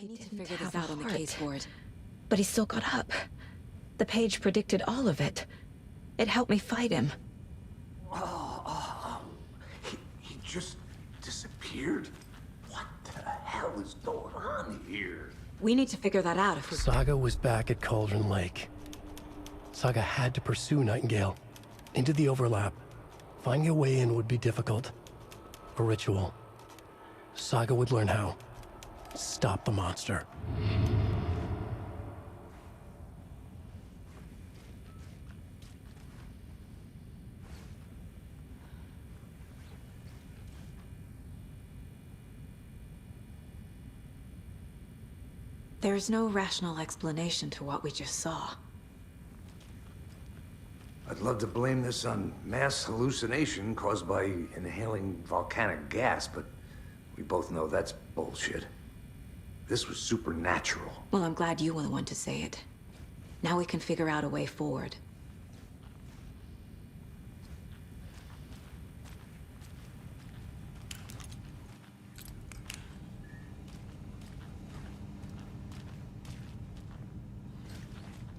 need to figure this out on the case board. But he still got up. The page predicted all of it. It helped me fight him. He just disappeared? What the hell is going on here? We need to figure that out if we... Saga was back at Cauldron Lake. Saga had to pursue Nightingale. Into the overlap. Finding a way in would be difficult. A ritual. Saga would learn how. Stop the monster. There's no rational explanation to what we just saw. I'd love to blame this on mass hallucination caused by inhaling volcanic gas, but we both know that's bullshit. This was supernatural. Well, I'm glad you were the one to say it. Now we can figure out a way forward.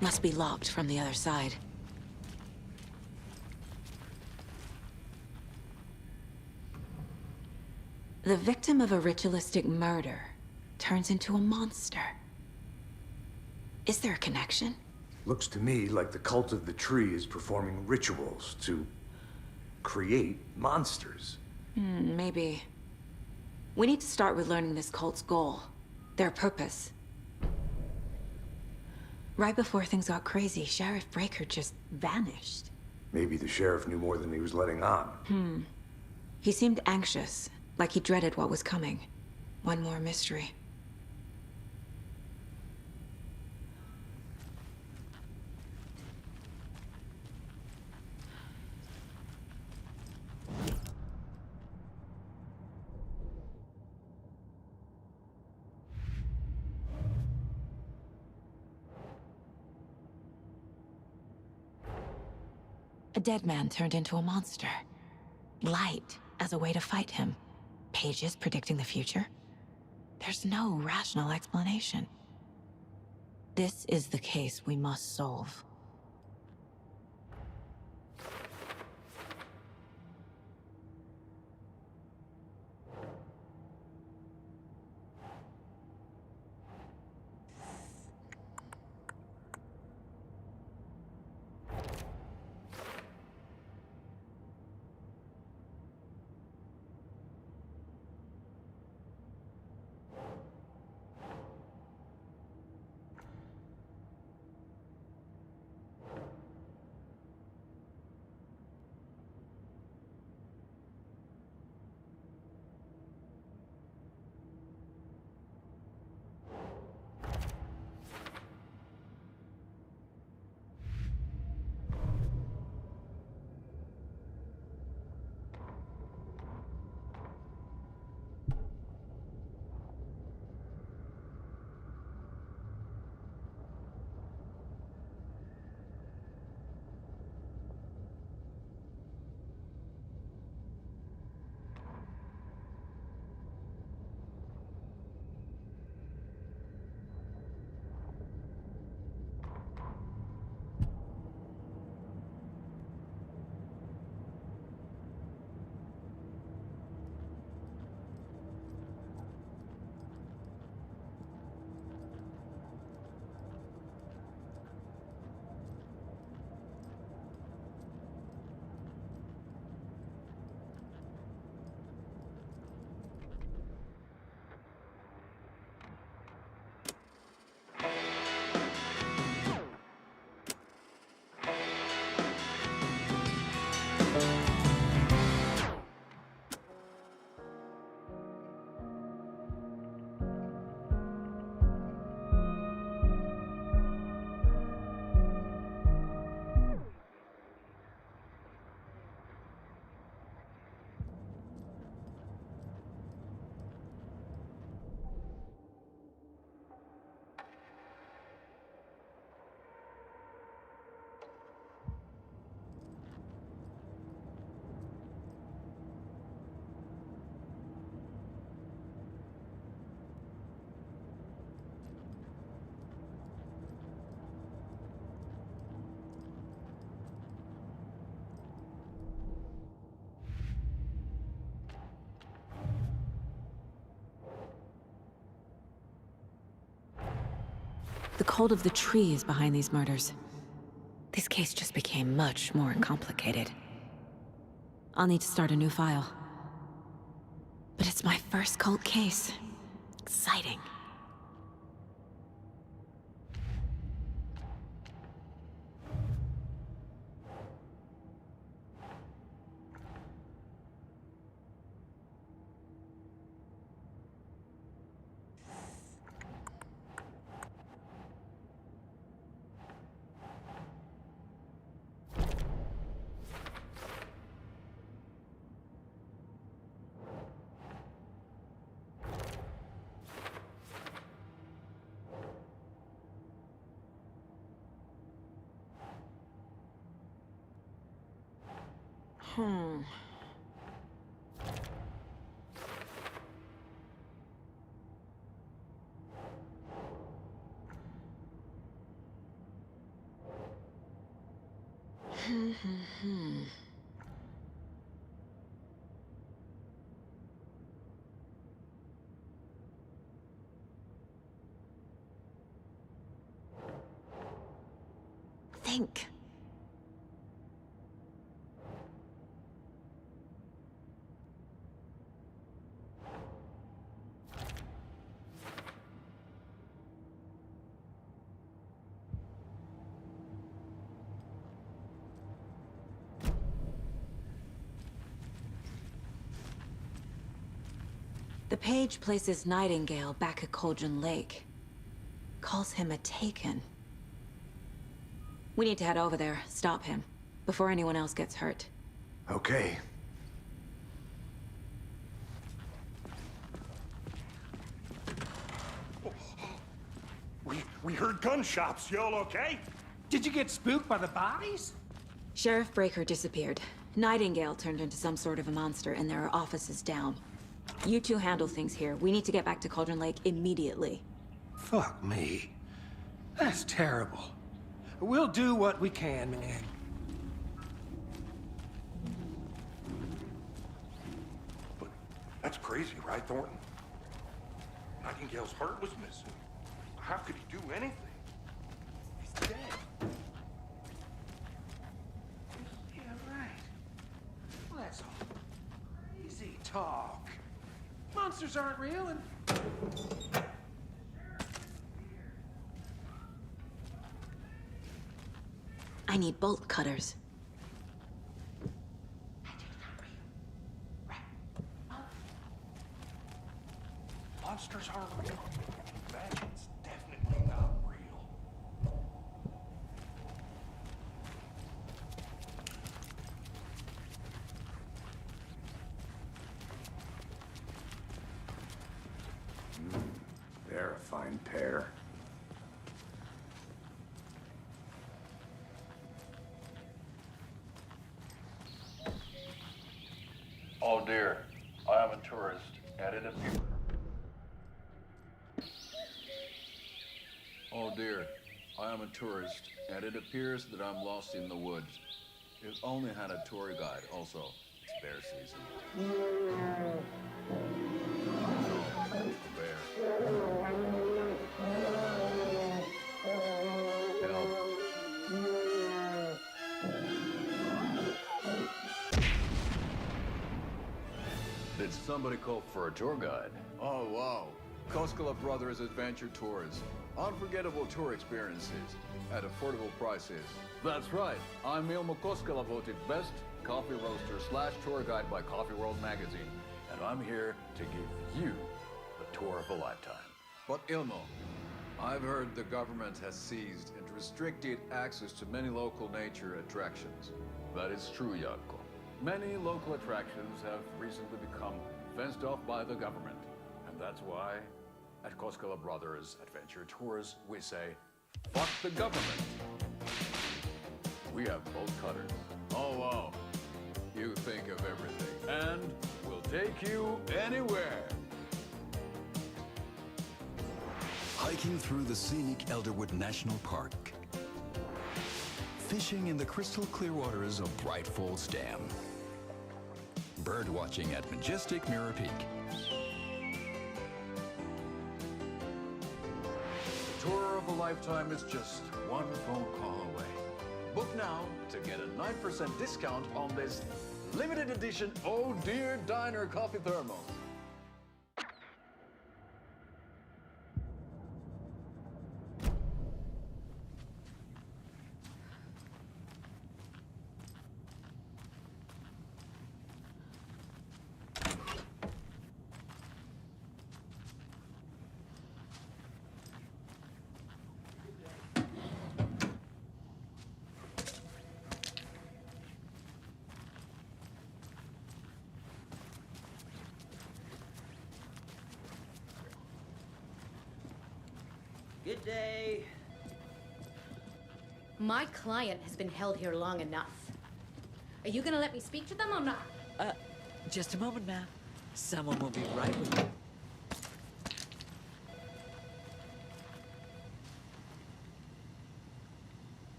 Must be locked from the other side. The victim of a ritualistic murder turns into a monster. Is there a connection? Looks to me like the cult of the tree is performing rituals to create monsters. Maybe. We need to start with learning this cult's goal, their purpose. Right before things got crazy, Sheriff Breaker just vanished. Maybe the sheriff knew more than he was letting on. He seemed anxious, like he dreaded what was coming. One more mystery. A dead man turned into a monster. Light as a way to fight him. Pages predicting the future. There's no rational explanation. This is the case we must solve. The cult of the tree is behind these murders. This case just became much more complicated. I'll need to start a new file. But it's my first cult case. Exciting. Think. The page places Nightingale back at Cauldron Lake. Calls him a Taken. We need to head over there, stop him, before anyone else gets hurt. Okay. We heard gunshots. Y'all okay? Did you get spooked by the bodies? Sheriff Breaker disappeared. Nightingale turned into some sort of a monster, and there are offices down. You two handle things here. We need to get back to Cauldron Lake immediately. Fuck me. That's terrible. We'll do what we can, man. But that's crazy, right, Thornton? Nightingale's heart was missing. How could he do anything? He's dead. Yeah, right. Well, that's all crazy talk. Monsters aren't real, and... I need bolt cutters. Monsters aren't real. Magic's definitely not real. They're a fine pair. Oh dear, I am a tourist, and it appears... Oh dear, I am a tourist, and it appears that I'm lost in the woods. If only had a tour guide. Also, it's bear season. No, bear. Help. Did somebody call for a tour guide? Oh, wow. Koskela Brothers Adventure Tours. Unforgettable tour experiences at affordable prices. That's right. I'm Ilmo Koskela, voted best coffee roaster / tour guide by Coffee World magazine. And I'm here to give you the tour of a lifetime. But Ilmo, I've heard the government has seized and restricted access to many local nature attractions. That is true, Jaakko. Many local attractions have recently become fenced off by the government. And that's why, at Koskela Brothers Adventure Tours, we say, fuck the government. We have bolt cutters. Oh, wow. You think of everything. And we'll take you anywhere. Hiking through the scenic Elderwood National Park. Fishing in the crystal clear waters of Bright Falls Dam. Bird watching at majestic Mirror Peak. Tour of a lifetime is just one phone call away. Book now to get a 9% discount on this limited edition Oh Dear Diner coffee thermos. Good day. My client has been held here long enough. Are you gonna let me speak to them or not? Just a moment, ma'am. Someone will be right with you.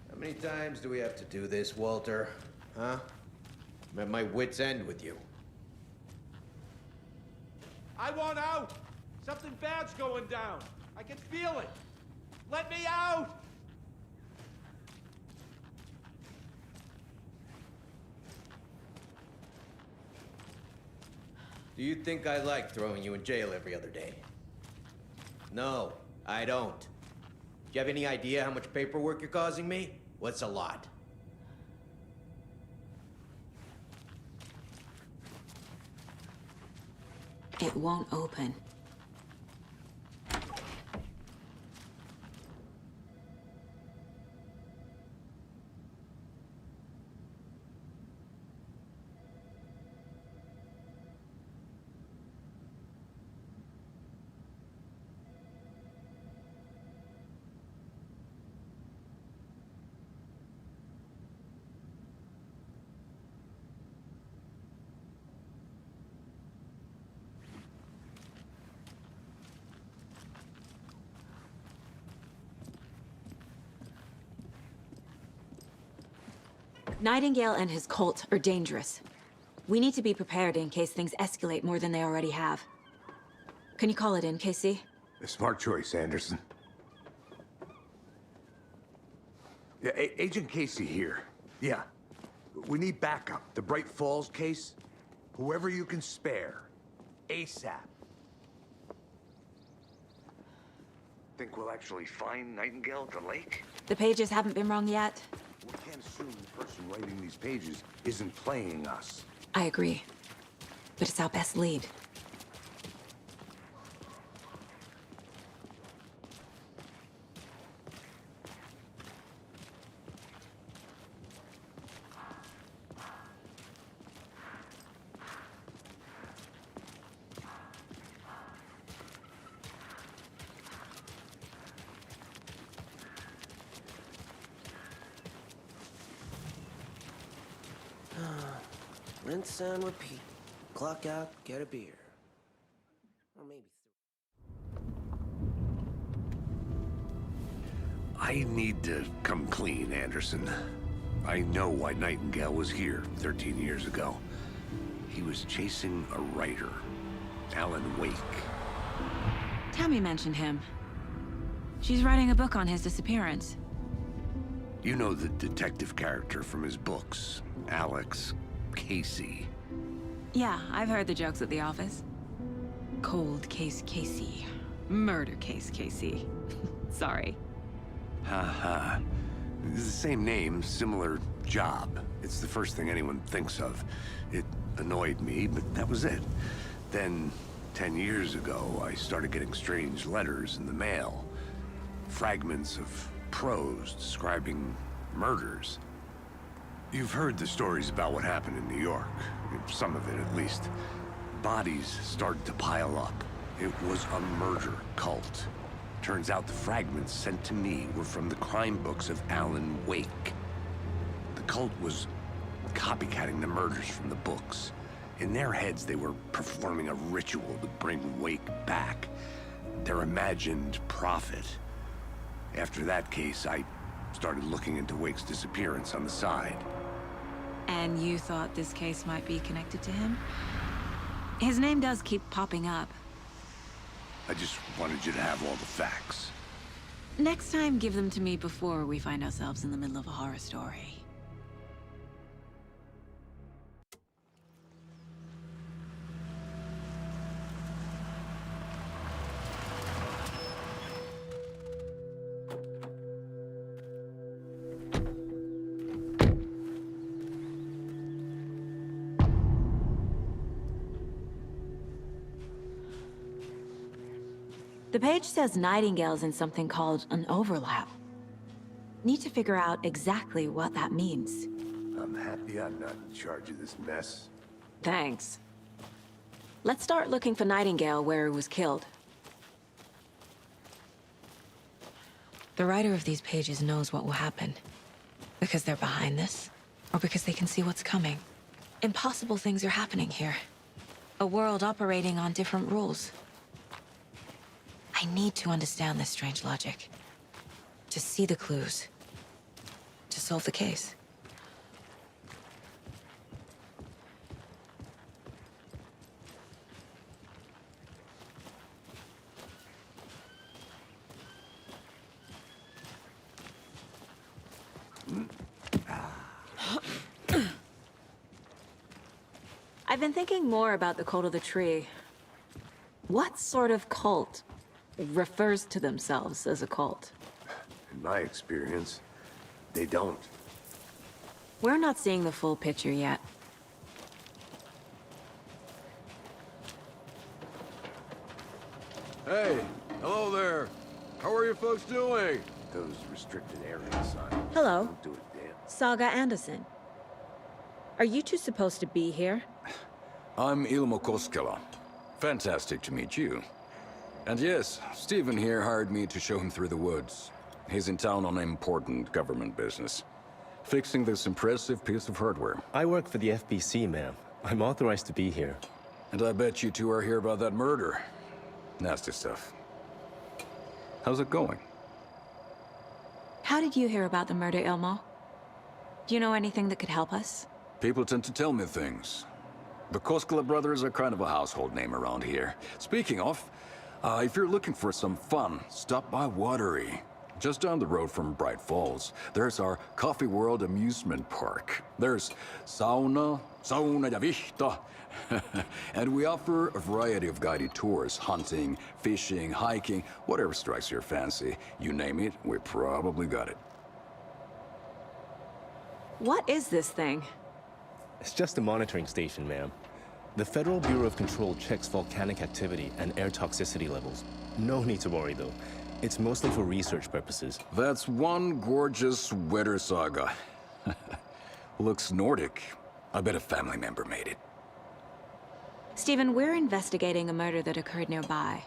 How many times do we have to do this, Walter? Huh? I'm at my wit's end with you. I want out! Something bad's going down. I can feel it. Let me out! Do you think I like throwing you in jail every other day? No, I don't. Do you have any idea how much paperwork you're causing me? What's a lot? It won't open. Nightingale and his cult are dangerous. We need to be prepared in case things escalate more than they already have. Can you call it in, KC? A smart choice, Anderson. Yeah, Agent Casey here. Yeah. We need backup. The Bright Falls case. Whoever you can spare. ASAP. Think we'll actually find Nightingale at the lake? The pages haven't been wrong yet. We can't assume the person writing these pages isn't playing us. I agree. But it's our best lead. Rinse and repeat. Clock out, get a beer. Or maybe I need to come clean, Anderson. I know why Nightingale was here 13 years ago. He was chasing a writer, Alan Wake. Tammy mentioned him. She's writing a book on his disappearance. You know the detective character from his books, Alex, Casey. Yeah, I've heard the jokes at the office. Cold case Casey. Murder case Casey. Sorry. Ha. It's the same name, similar job. It's the first thing anyone thinks of. It annoyed me, but that was it. Then, 10 years ago, I started getting strange letters in the mail. Fragments of prose describing murders. You've heard the stories about what happened in New York. Some of it, at least. Bodies started to pile up. It was a murder cult. Turns out the fragments sent to me were from the crime books of Alan Wake. The cult was copycatting the murders from the books. In their heads, they were performing a ritual to bring Wake back. Their imagined prophet. After that case, I started looking into Wake's disappearance on the side. And you thought this case might be connected to him? His name does keep popping up. I just wanted you to have all the facts. Next time, give them to me before we find ourselves in the middle of a horror story. The page says Nightingale's in something called an overlap. Need to figure out exactly what that means. I'm happy I'm not in charge of this mess. Thanks. Let's start looking for Nightingale where he was killed. The writer of these pages knows what will happen. Because they're behind this, or because they can see what's coming. Impossible things are happening here. A world operating on different rules. I need to understand this strange logic. To see the clues. To solve the case. I've been thinking more about the cult of the tree. What sort of cult refers to themselves as a cult? In my experience, they don't. We're not seeing the full picture yet. Hey, hello there. How are you folks doing? Those restricted areas, son. Hello. Don't do it, Dan. Saga Anderson. Are you two supposed to be here? I'm Ilmo Koskela. Fantastic to meet you. And yes, Stephen here hired me to show him through the woods. He's in town on important government business. Fixing this impressive piece of hardware. I work for the FBC, ma'am. I'm authorized to be here. And I bet you two are here about that murder. Nasty stuff. How's it going? How did you hear about the murder, Ilmo? Do you know anything that could help us? People tend to tell me things. The Koskela brothers are kind of a household name around here. Speaking of, if you're looking for some fun, stop by Watery. Just down the road from Bright Falls, there's our Coffee World amusement park. There's sauna ja vihta. And we offer a variety of guided tours, hunting, fishing, hiking, whatever strikes your fancy. You name it, we probably got it. What is this thing? It's just a monitoring station, ma'am. The Federal Bureau of Control checks volcanic activity and air toxicity levels. No need to worry, though. It's mostly for research purposes. That's one gorgeous weather saga. Looks Nordic. I bet a family member made it. Stephen, we're investigating a murder that occurred nearby.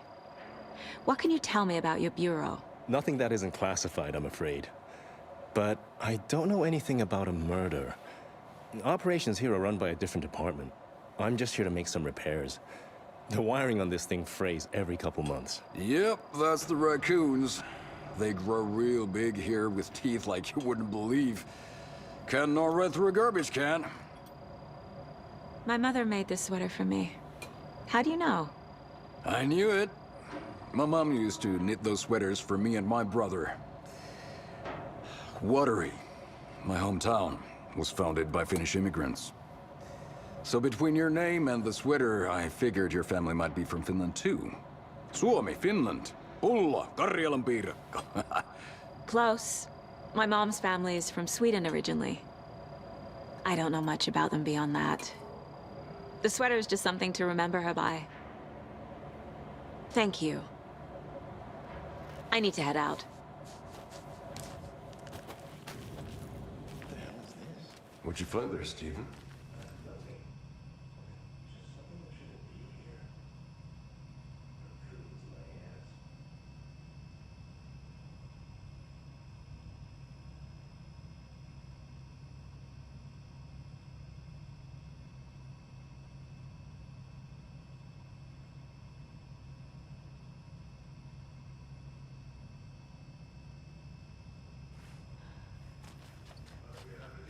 What can you tell me about your bureau? Nothing that isn't classified, I'm afraid. But I don't know anything about a murder. Operations here are run by a different department. I'm just here to make some repairs. The wiring on this thing frays every couple months. Yep, that's the raccoons. They grow real big here with teeth like you wouldn't believe. Can't gnaw right through a garbage can. My mother made this sweater for me. How do you know? I knew it. My mom used to knit those sweaters for me and my brother. Watery, my hometown, was founded by Finnish immigrants. So between your name and the sweater, I figured your family might be from Finland too. Suomi, Finland. Ulla, Karjalan piirakka. Close. My mom's family is from Sweden originally. I don't know much about them beyond that. The sweater is just something to remember her by. Thank you. I need to head out. What'd you find there, Stephen?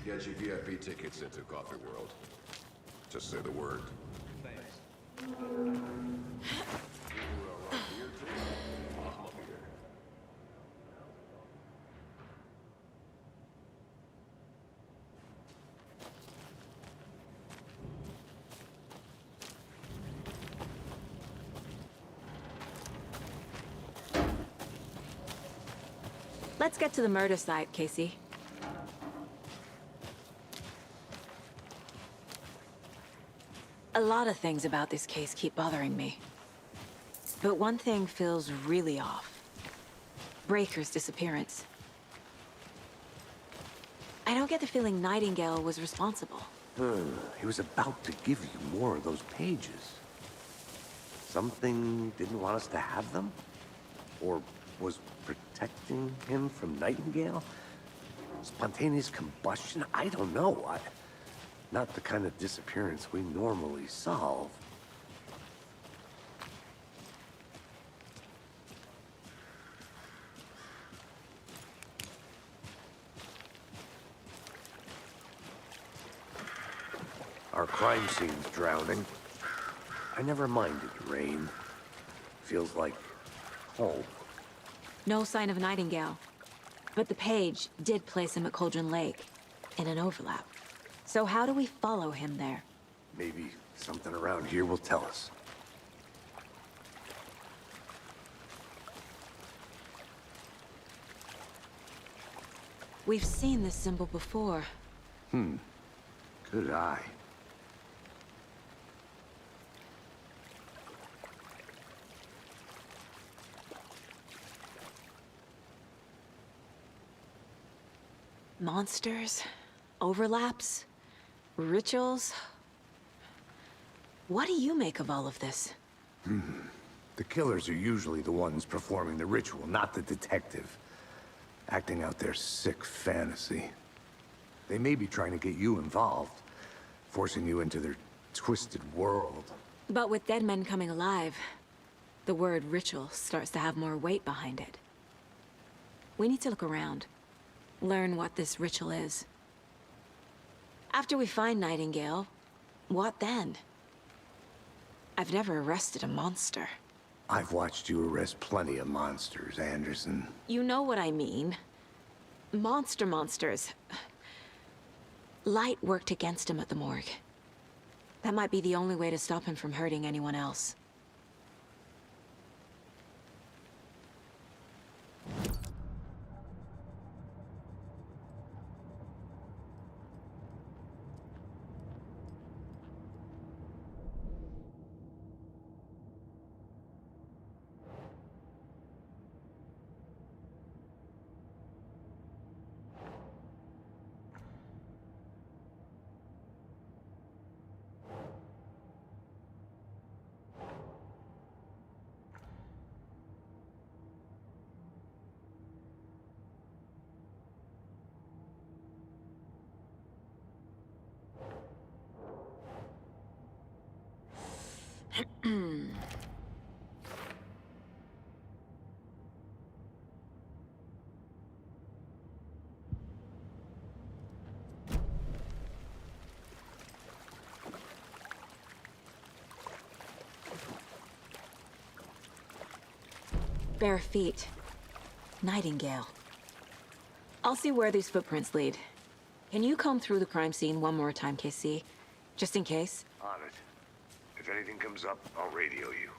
You get your VIP tickets into Coffee World. Just say the word. Let's get to the murder site, Casey. A lot of things about this case keep bothering me. But one thing feels really off. Breaker's disappearance. I don't get the feeling Nightingale was responsible. He was about to give you more of those pages. Something didn't want us to have them? Or was protecting him from Nightingale? Spontaneous combustion? I don't know. Not the kind of disappearance we normally solve. Our crime scene's drowning. I never minded rain. Feels like home. No sign of Nightingale. But the page did place him at Cauldron Lake, in an overlap. So how do we follow him there? Maybe something around here will tell us. We've seen this symbol before. Good eye. Monsters? Overlaps? Rituals? What do you make of all of this? The killers are usually the ones performing the ritual, not the detective. Acting out their sick fantasy. They may be trying to get you involved, forcing you into their twisted world. But with dead men coming alive, the word ritual starts to have more weight behind it. We need to look around. Learn what this ritual is. After we find Nightingale, what then? I've never arrested a monster. I've watched you arrest plenty of monsters, Anderson. You know what I mean. Monsters. Light worked against him at the morgue. That might be the only way to stop him from hurting anyone else. Bare feet. Nightingale. I'll see where these footprints lead. Can you comb through the crime scene one more time, KC? Just in case? On it. If anything comes up, I'll radio you.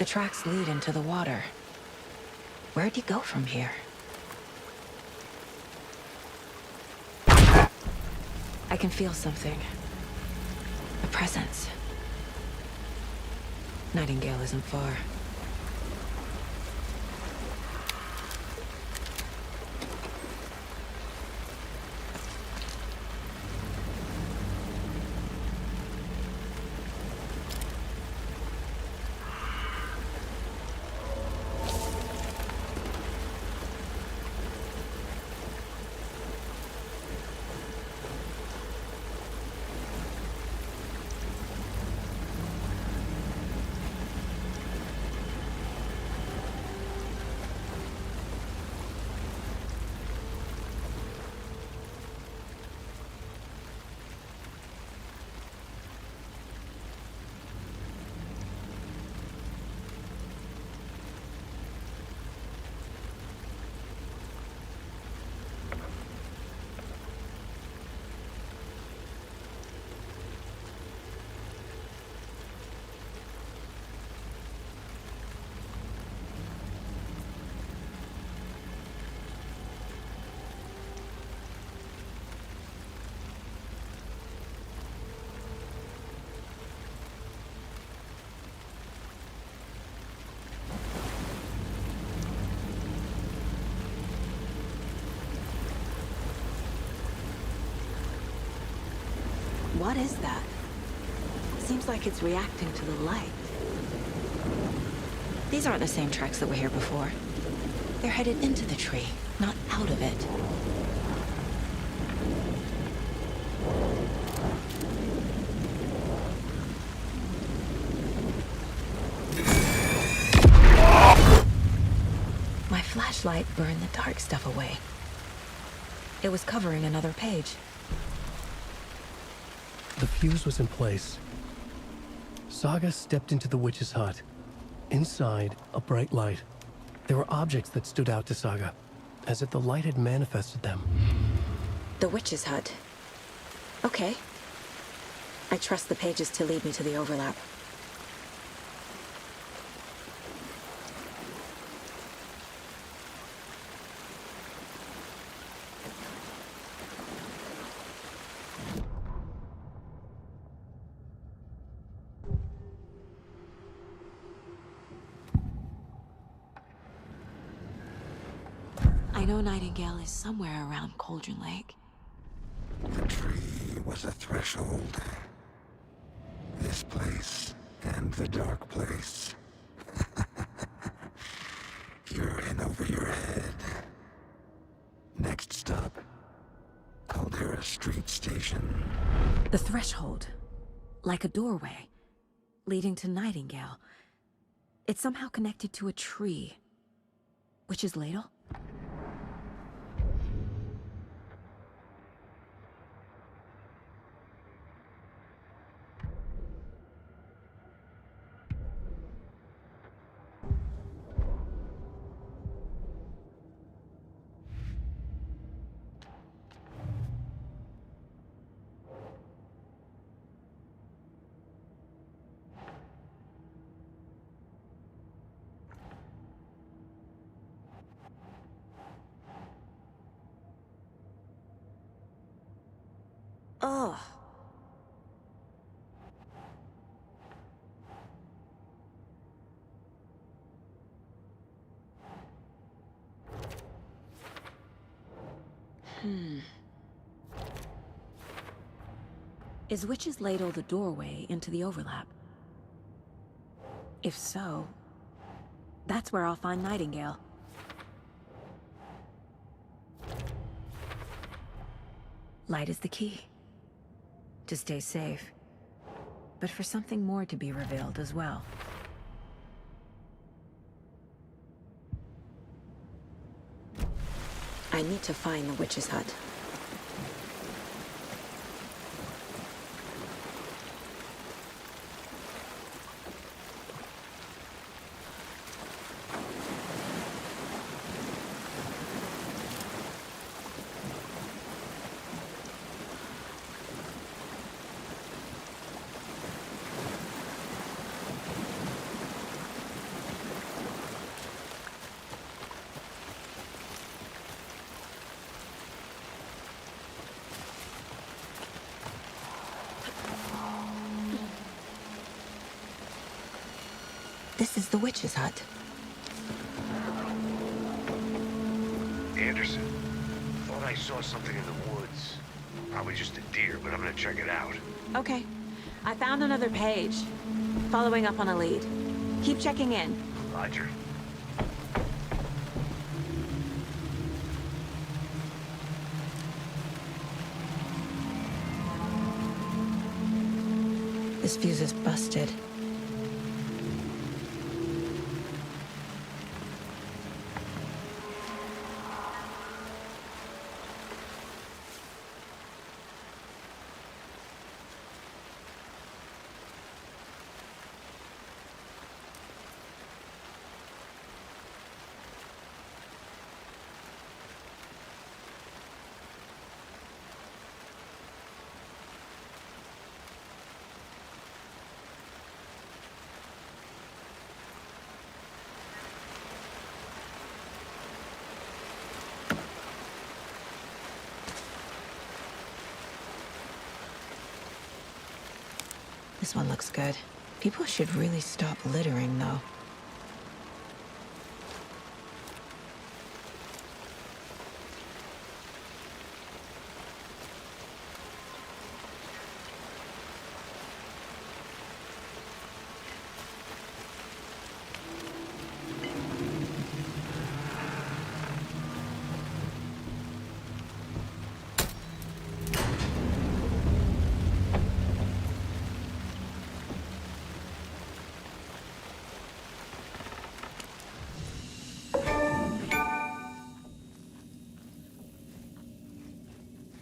The tracks lead into the water. Where'd he go from here? I can feel something. A presence. Nightingale isn't far. What is that? Seems like it's reacting to the light. These aren't the same tracks that were here before. They're headed into the tree, not out of it. My flashlight burned the dark stuff away. It was covering another page. The fuse was in place. Saga stepped into the witch's hut. Inside, a bright light. There were objects that stood out to Saga, as if the light had manifested them. The witch's hut. Okay. I trust the pages to lead me to the overlap. I know Nightingale is somewhere around Cauldron Lake. The tree was a threshold. This place and the dark place. You're in over your head. Next stop, Caldera Street Station. The threshold. Like a doorway. Leading to Nightingale. It's somehow connected to a tree. Witch's ladle? Ugh. Is Witch's Ladle the doorway into the overlap? If so, that's where I'll find Nightingale. Light is the key. To stay safe, but for something more to be revealed as well. I need to find the witch's hut. the witch's hut. Anderson, thought I saw something in the woods. Probably just a deer, but I'm gonna check it out. Okay. I found another page. Following up on a lead. Keep checking in. Roger. This fuse is busted. This one looks good. People should really stop littering, though.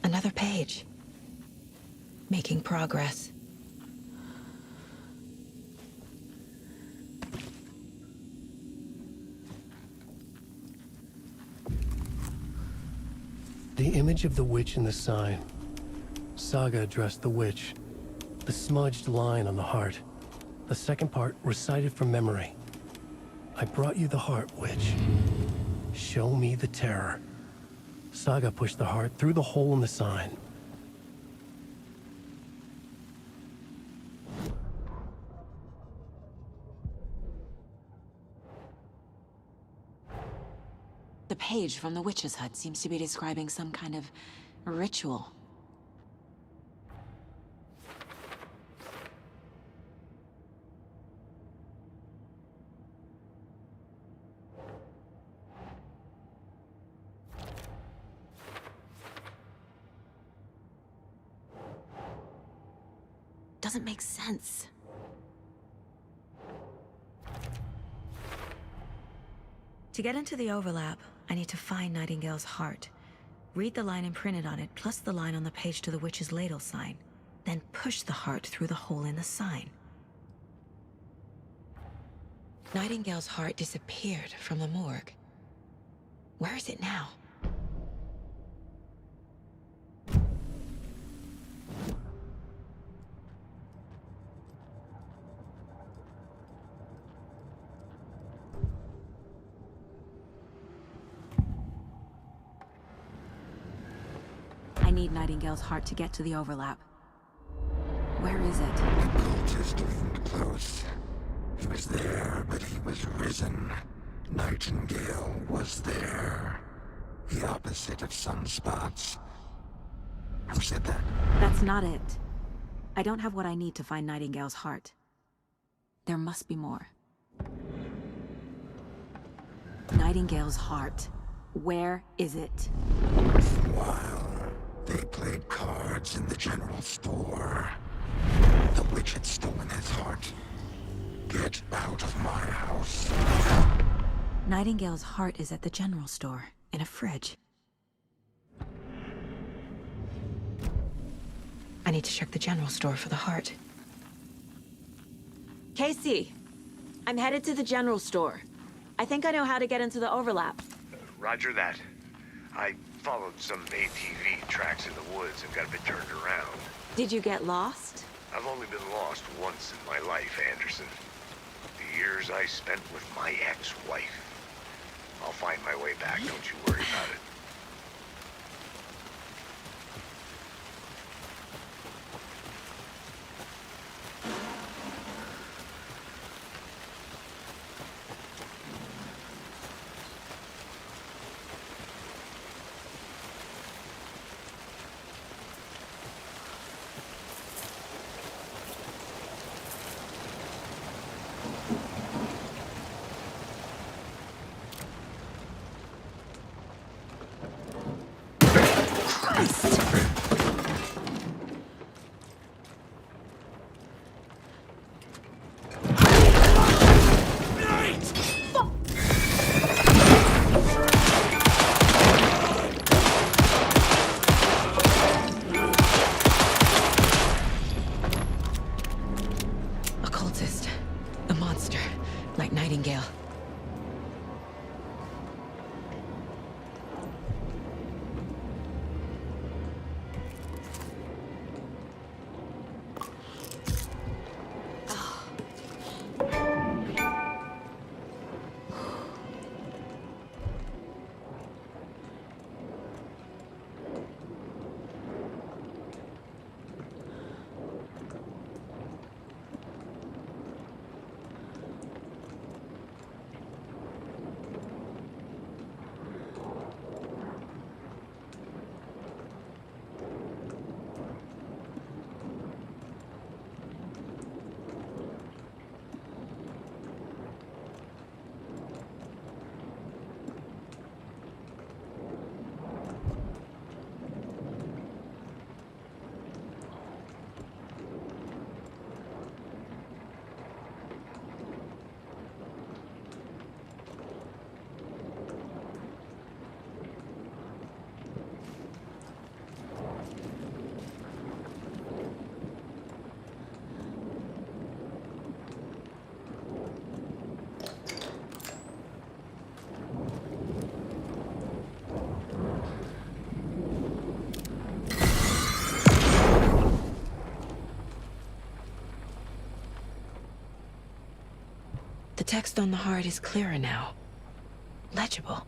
Another page. Making progress. The image of the witch in the sign. Saga addressed the witch. The smudged line on the heart. The second part recited from memory. I brought you the heart, witch. Show me the terror. Saga pushed the heart through the hole in the sign. The page from the witch's hut seems to be describing some kind of ritual. Doesn't make sense. To get into the overlap, I need to find Nightingale's heart. Read the line imprinted on it, plus the line on the page to the witch's ladle sign. Then push the heart through the hole in the sign. Nightingale's heart disappeared from the morgue. Where is it now? I need Nightingale's heart to get to the overlap. Where is it? The cultist leaned close. He was there, but he was risen. Nightingale was there. The opposite of sunspots. Who said that? That's not it. I don't have what I need to find Nightingale's heart. There must be more. Nightingale's heart. Where is it? While they played cards in the general store, the witch had stolen his heart. Get out of my house. Nightingale's heart is at the general store, in a fridge. I need to check the general store for the heart. Casey, I'm headed to the general store. I think I know how to get into the overlap. Roger that. I followed some ATV tracks in the woods and got a bit turned around. Did you get lost? I've only been lost once in my life, Anderson. The years I spent with my ex-wife. I'll find my way back, don't you worry about it. Christ! Occultist. A monster. Like Nightingale. The text on the heart is clearer now. Legible.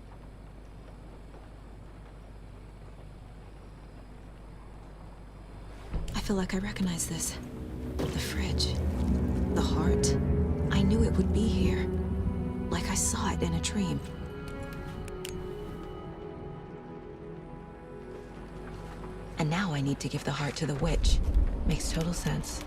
I feel like I recognize this. The fridge. The heart. I knew it would be here. Like I saw it in a dream. And now I need to give the heart to the witch. Makes total sense.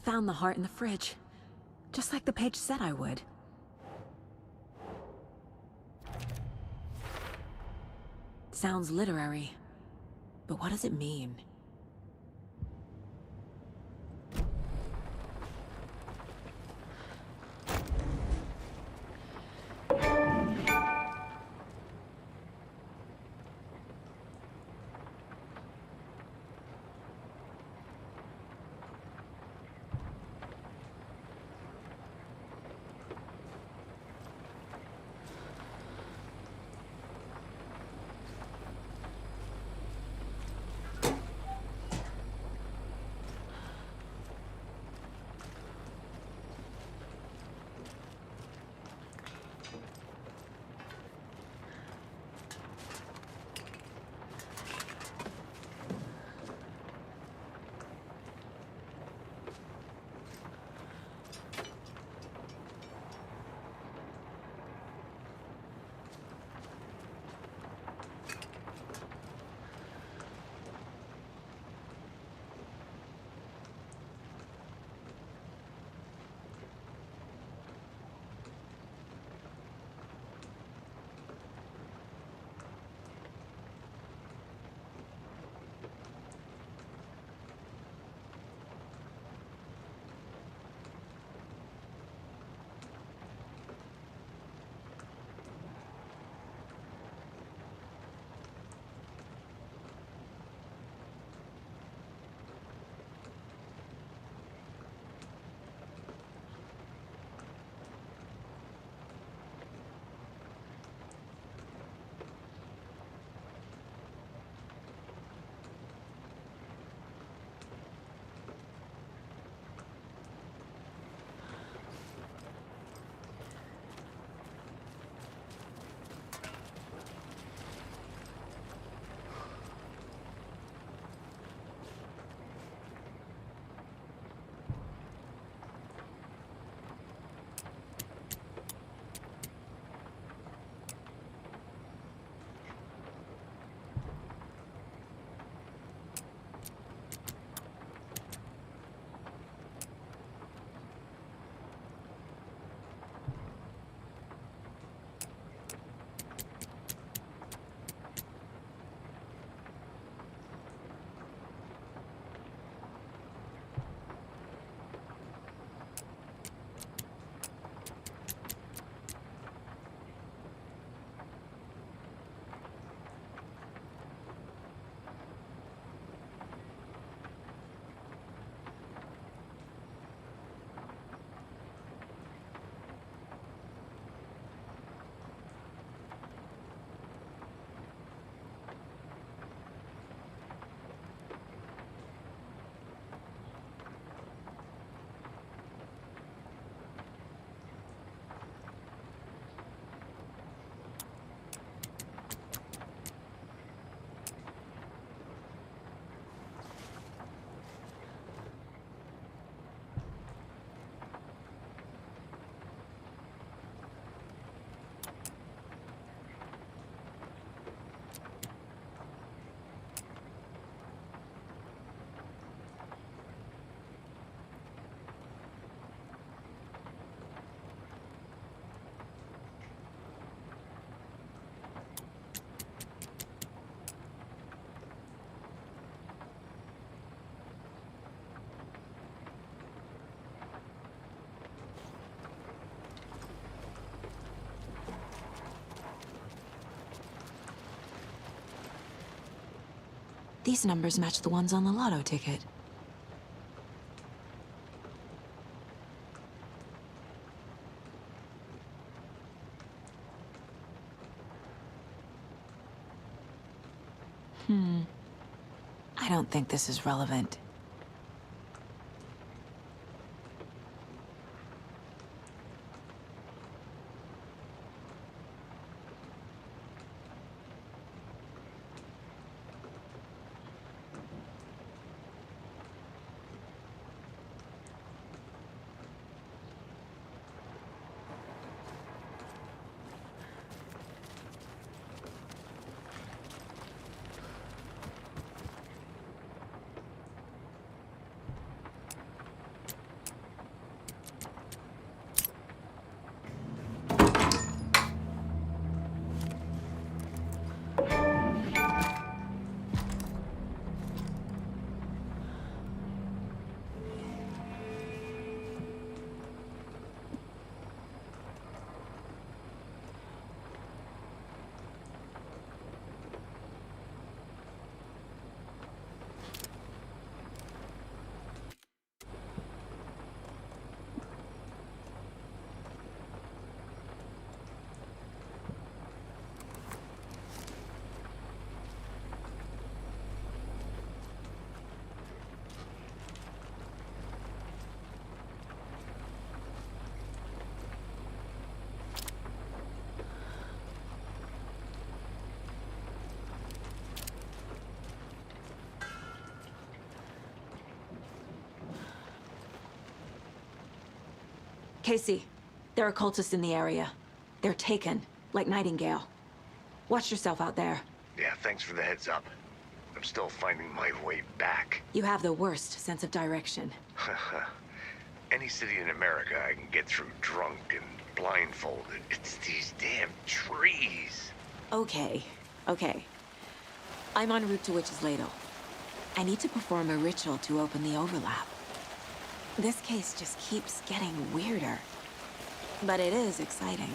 Found the heart in the fridge. Just like the page said I would. Sounds literary. But what does it mean? These numbers match the ones on the lotto ticket. I don't think this is relevant. Casey, there are cultists in the area. They're taken, like Nightingale. Watch yourself out there. Yeah, thanks for the heads up. I'm still finding my way back. You have the worst sense of direction. Any city in America I can get through drunk and blindfolded. It's these damn trees. Okay. I'm en route to Witch's Ladle. I need to perform a ritual to open the overlap. This case just keeps getting weirder. But it is exciting.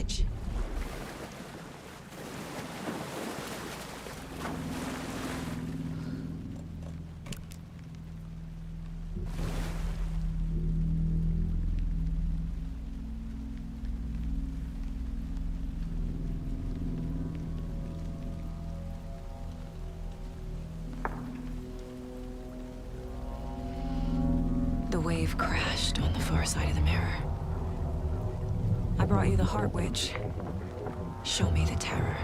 bridge. The wave crashed on the far side of the mirror. I brought you the Heart Witch. Show me the terror.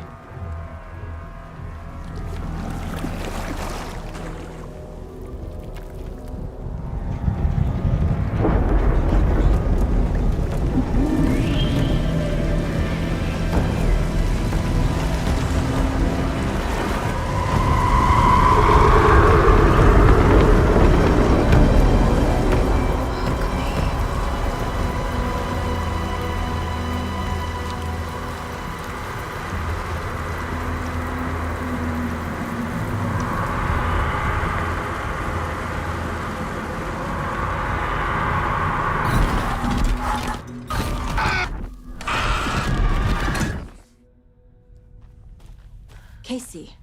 Casey,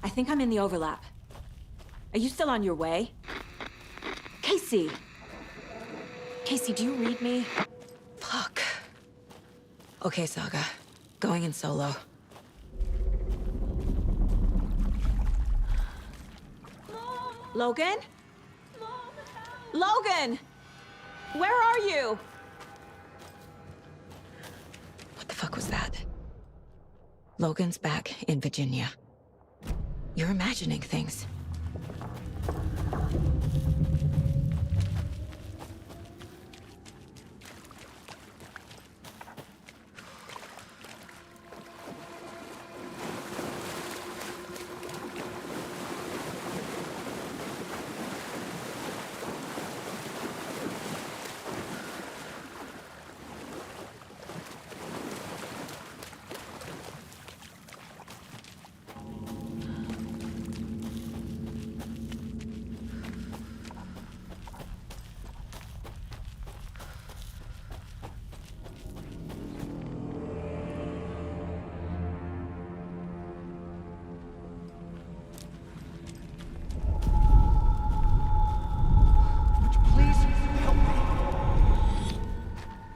I think I'm in the overlap. Are you still on your way? Casey! Casey, do you read me? Fuck. Okay, Saga. Going in solo. Logan? Logan! Where are you? What the fuck was that? Logan's back in Virginia. You're imagining things.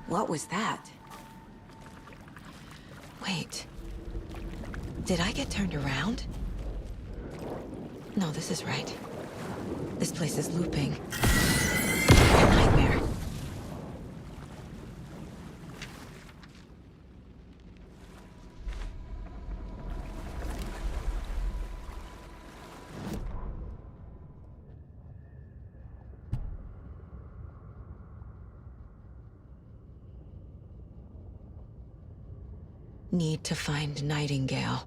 What was that? Wait. Did I get turned around? No, this is right. This place is looping. A nightmare. Need to find Nightingale.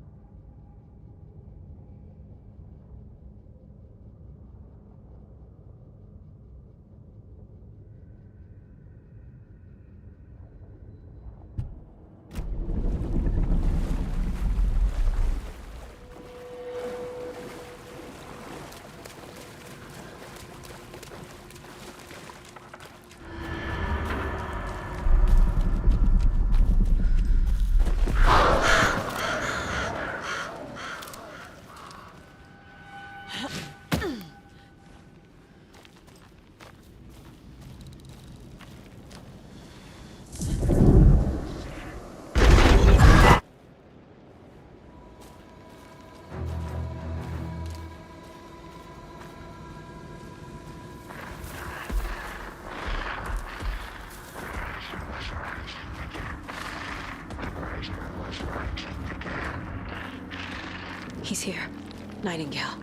He's here. Nightingale.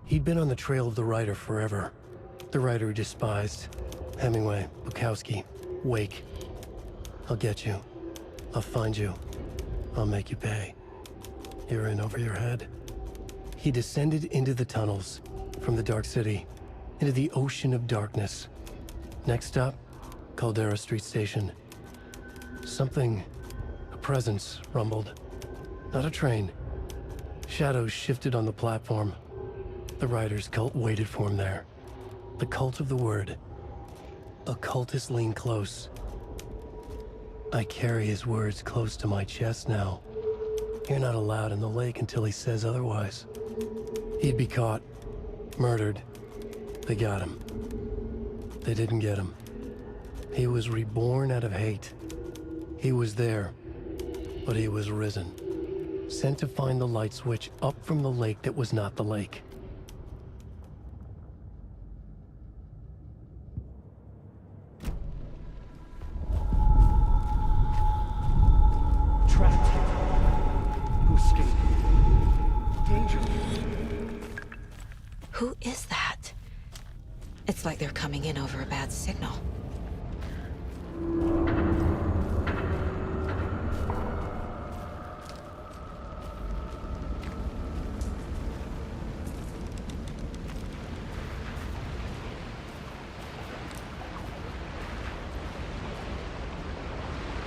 He'd been on the trail of the writer forever. The writer he despised. Hemingway, Bukowski, Wake. I'll get you. I'll find you. I'll make you pay. You're in over your head. He descended into the tunnels, from the Dark City, into the ocean of darkness. Next stop, Caldera Street Station. Something, a presence, rumbled. Not a train. Shadows shifted on the platform. The writer's cult waited for him there. The cult of the word. Occultists lean close. I carry his words close to my chest now. You're not allowed in the lake until he says otherwise. He'd be caught, murdered. They got him. They didn't get him. He was reborn out of hate. He was there, but he was risen. Sent to find the light switch up from the lake that was not the lake. Trapped here. Who escaped? Danger. Who is that? It's like they're coming in over a bad signal.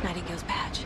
Nightingale's badge.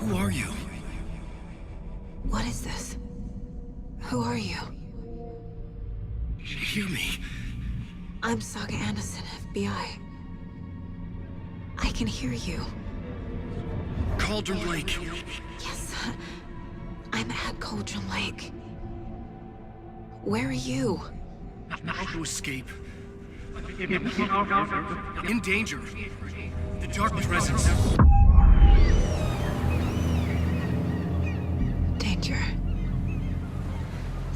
Who are you? What is this? Who are you? Hear me. I'm Saga Anderson, FBI. I can hear you. Cauldron Lake. Yes, I'm at Cauldron Lake. Where are you? How to escape. In danger. The dark presence. Danger.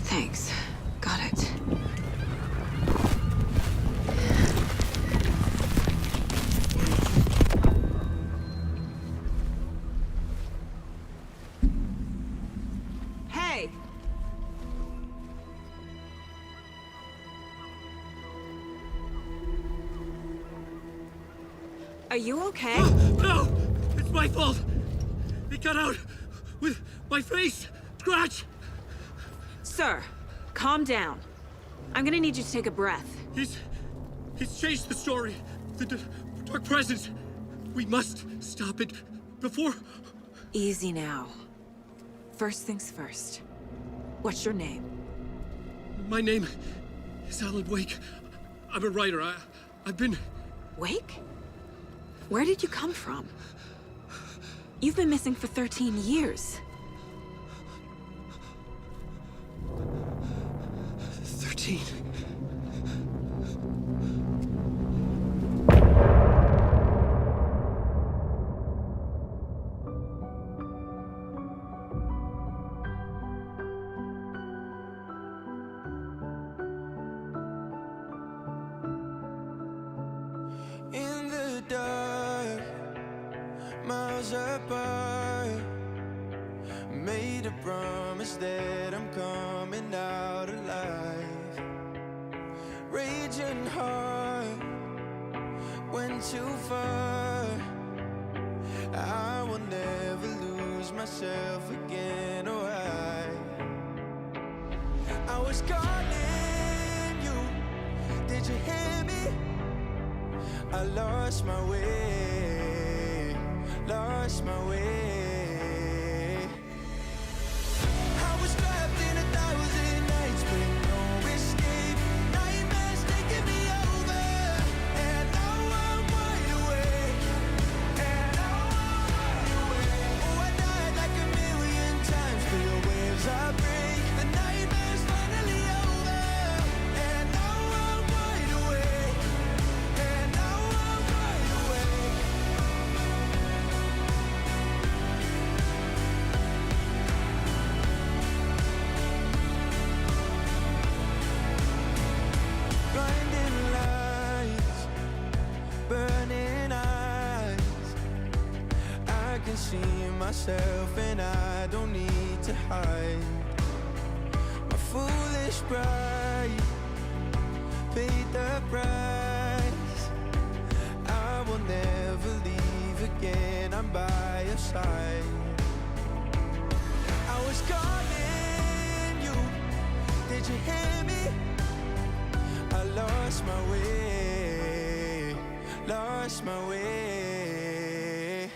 Thanks. Got it. Hey! Are you okay? No! It's my fault! It got out with my face! Scratch! Sir, calm down. I'm gonna need you to take a breath. He's changed the story. The dark presence. We must stop it before... Easy now. First things first. What's your name? My name is Alan Wake. I'm a writer. I've been... Wake? Where did you come from? You've been missing for 13 years. 13. In the dark, miles apart, made a promise that I'm coming out alive. Raging heart, went too far. I will never lose myself again, or I was calling you, did you hear me? I lost my way, lost my way. I was trapped in 1,000 nights with no escape. Nightmares taking me over, and now I'm wide awake. And now I'm wide awake. Oh, I died like 1,000,000 times for your waves I break. The nightmare's finally over, and now I'm wide awake. And now I'm wide awake. Blinding lights, burning eyes. I can see myself and I don't need to hide. My foolish pride paid the price. I will never leave again, I'm by your side. I was calling you, did you hear me? I lost my way, lost my way.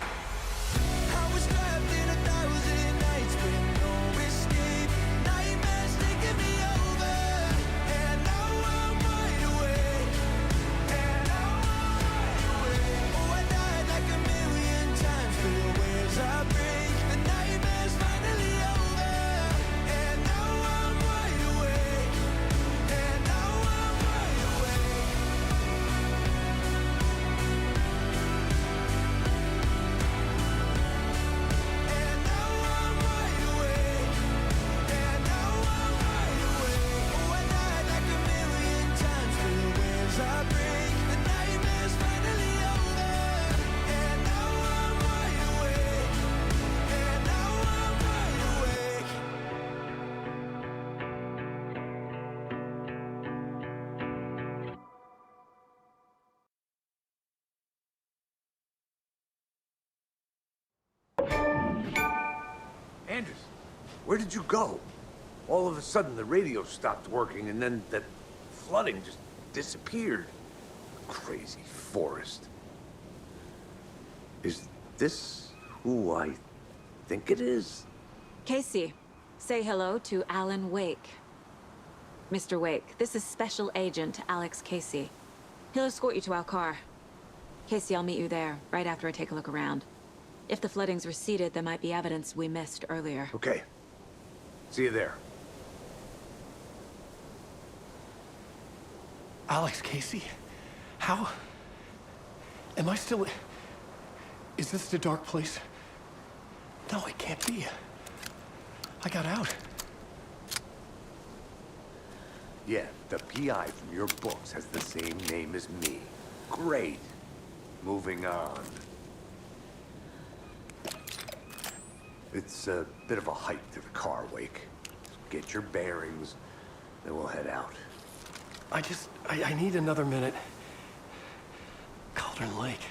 I was trapped in 1,000 nights with no escape. Nightmares taking me over, and now I'm wide awake. And now I'm wide awake. Oh, I died like 1,000,000 times for your waves I break. The nightmare's finally over, and now I'm wide awake. And now I'm wide awake. And now I'm wide awake. And now I'm wide awake. Oh, I died like 1,000,000 times for the waves I break. The nightmare's finally over, and now I'm wide awake. And now I'm wide awake. Anders, where did you go? All of a sudden, the radio stopped working, and then that flooding just disappeared. Crazy forest. Is this who I think it is? Casey, say hello to Alan Wake. Mr. Wake, this is Special Agent Alex Casey. He'll escort you to our car. Casey, I'll meet you there, right after I take a look around. If the flooding's receded, there might be evidence we missed earlier. Okay. See you there. Alex Casey? How? Am I still... Is this the dark place? No, it can't be. I got out. Yeah, the PI from your books has the same name as me. Great. Moving on. It's a bit of a hike to the car, Wake. Get your bearings, then we'll head out. I need another minute. Cauldron Lake.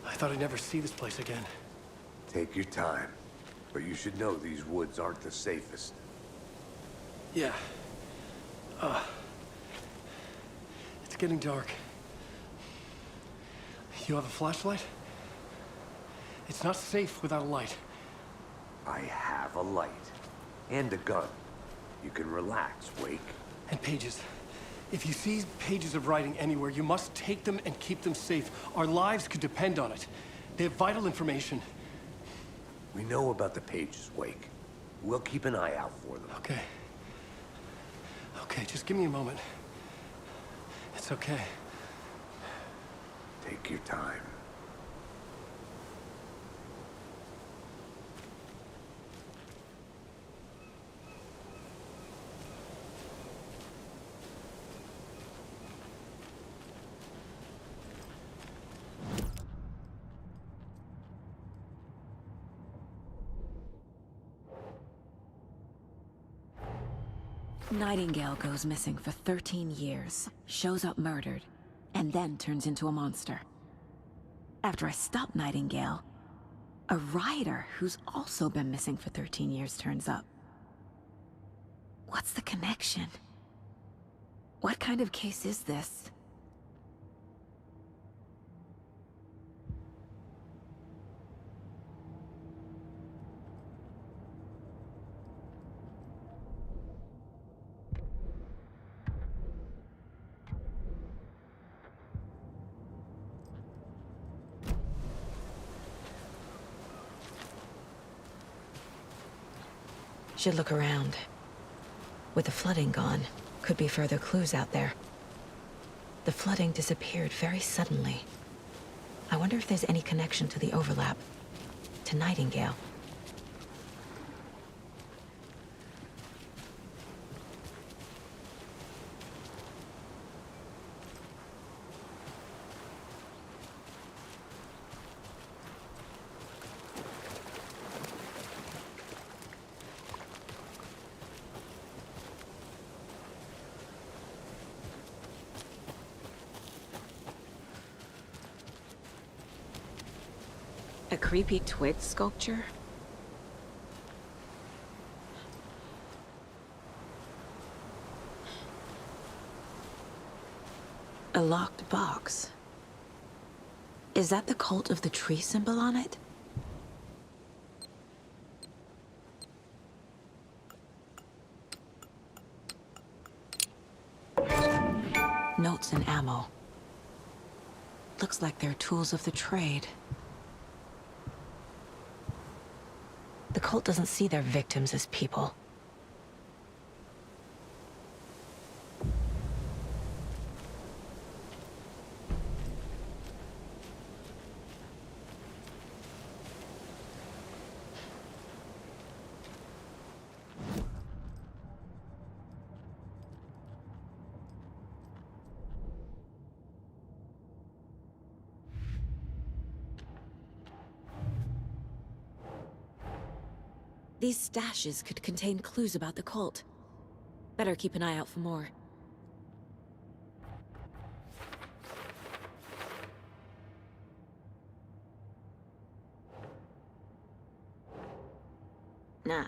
I thought I'd never see this place again. Take your time. But you should know these woods aren't the safest. Yeah. It's getting dark. You have a flashlight? It's not safe without a light. I have a light. And a gun. You can relax, Wake. And pages. If you see pages of writing anywhere, you must take them and keep them safe. Our lives could depend on it. They have vital information. We know about the pages, Wake. We'll keep an eye out for them. Okay. Okay, just give me a moment. It's okay. Take your time. Nightingale goes missing for 13 years, shows up murdered, and then turns into a monster. After I stop Nightingale, a writer who's also been missing for 13 years turns up. What's the connection? What kind of case is this? Should look around. With the flooding gone, could be further clues out there. The flooding disappeared very suddenly. I wonder if there's any connection to the overlap. To Nightingale. A creepy twig sculpture? A locked box. Is that the cult of the tree symbol on it? Notes and ammo. Looks like they're tools of the trade. The cult doesn't see their victims as people. These stashes could contain clues about the cult. Better keep an eye out for more. Nah.